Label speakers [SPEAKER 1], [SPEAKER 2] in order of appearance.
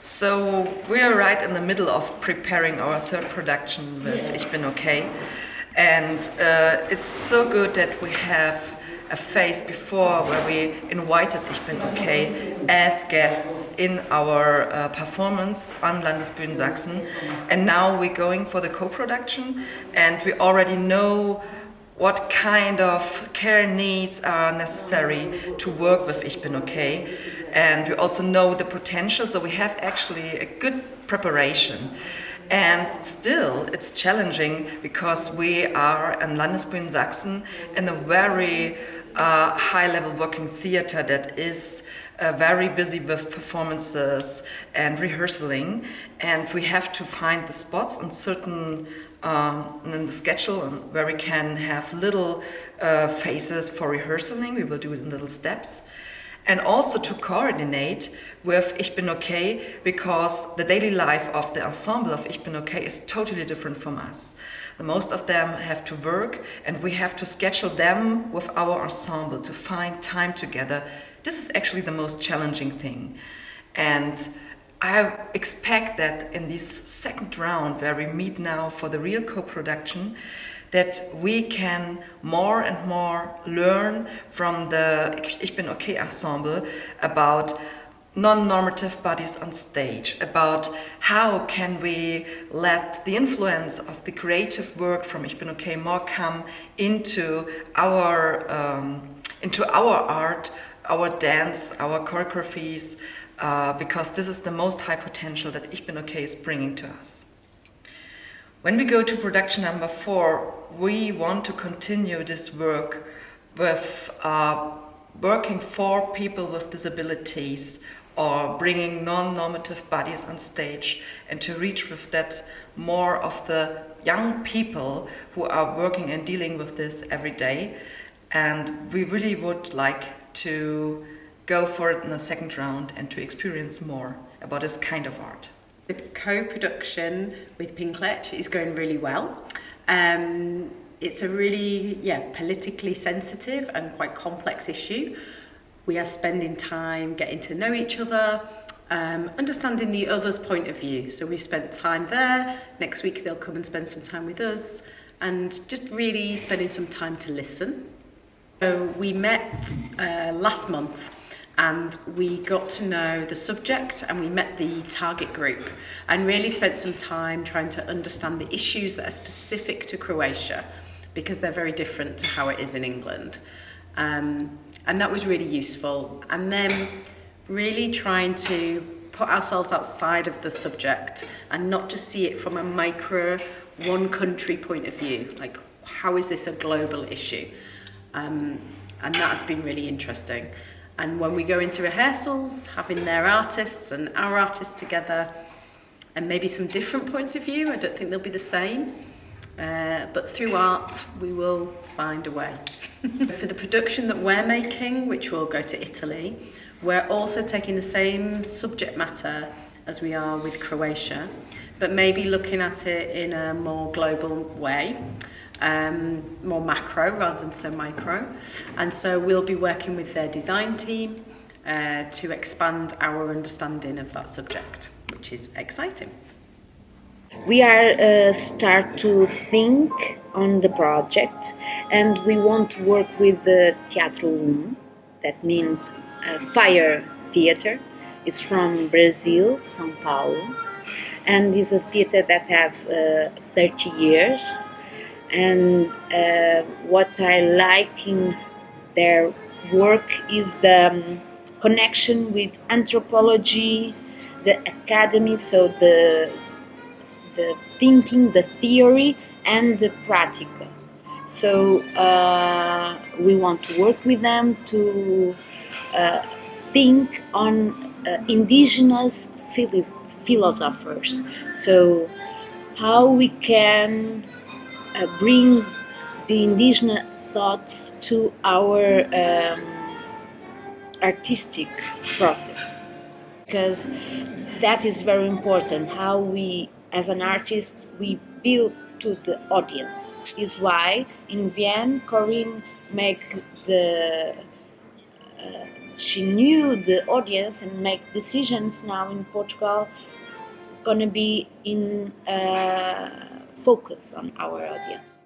[SPEAKER 1] So we're right in the middle of preparing our third production with Ich bin okay, and it's so good that we have a phase before where we invited Ich bin okay as guests in our performance on Landesbühnen Sachsen, and now we're going for the co-production, and we already know what kind of care needs are necessary to work with Ich bin okay, and we also know the potential, so we have actually a good preparation. And still it's challenging because we are in Landesbühnen Sachsen in a very high-level working theater that is very busy with performances and rehearsing, and we have to find the spots on certain in the schedule where we can have little phases for rehearsing. We will do it in little steps. And also to coordinate with Ich bin okay, because the daily life of the ensemble of Ich bin okay is totally different from us. The most of them have to work, and we have to schedule them with our ensemble to find time together. This is actually the most challenging thing. And I expect that in this second round, where we meet now for the real co-production, that we can more and more learn from the Ich bin okay ensemble about non-normative bodies on stage, about how can we let the influence of the creative work from Ich bin okay more come into our art, our dance, our choreographies, because this is the most high potential that Ich bin okay is bringing to us. When we go to production number 4, we want to continue this work with working for people with disabilities or bringing non-normative bodies on stage, and to reach with that more of the young people who are working and dealing with this every day. And we really would like to go for it in the second round and to experience more about this kind of art.
[SPEAKER 2] The co-production with Pinklet is going really well. It's a really politically sensitive and quite complex issue. We are spending time getting to know each other, understanding the other's point of view. So we've spent time there. Next week they'll come and spend some time with us, and just really spending some time to listen. So we met last month, and we got to know the subject, and we met the target group and really spent some time trying to understand the issues that are specific to Croatia, because they're very different to how it is in England. And that was really useful. And then really trying to put ourselves outside of the subject and not just see it from a micro, one country point of view, like how is this a global issue? And that has been really interesting. And when we go into rehearsals, having their artists and our artists together, and maybe some different points of view, I don't think they'll be the same, but through art we will find a way. For the production that we're making, which will go to Italy, we're also taking the same subject matter as we are with Croatia, but maybe looking at it in a more global way. More macro rather than so micro, and so we'll be working with their design team to expand our understanding of that subject, which is exciting.
[SPEAKER 3] We are start to think on the project, and we want to work with the Teatro Lume, that means fire theater. It's from Brazil, São Paulo, and is a theater that have 30 years. And what I like in their work is the connection with anthropology, the academy, so the thinking, the theory, and the practical. So we want to work with them to think on indigenous philosophers. So how we can bring the indigenous thoughts to our artistic process, because that is very important. How we, as an artist, we build to the audience. Is why in Vienna, Corinne make she knew the audience and make decisions now in Portugal gonna be in focus on our audience.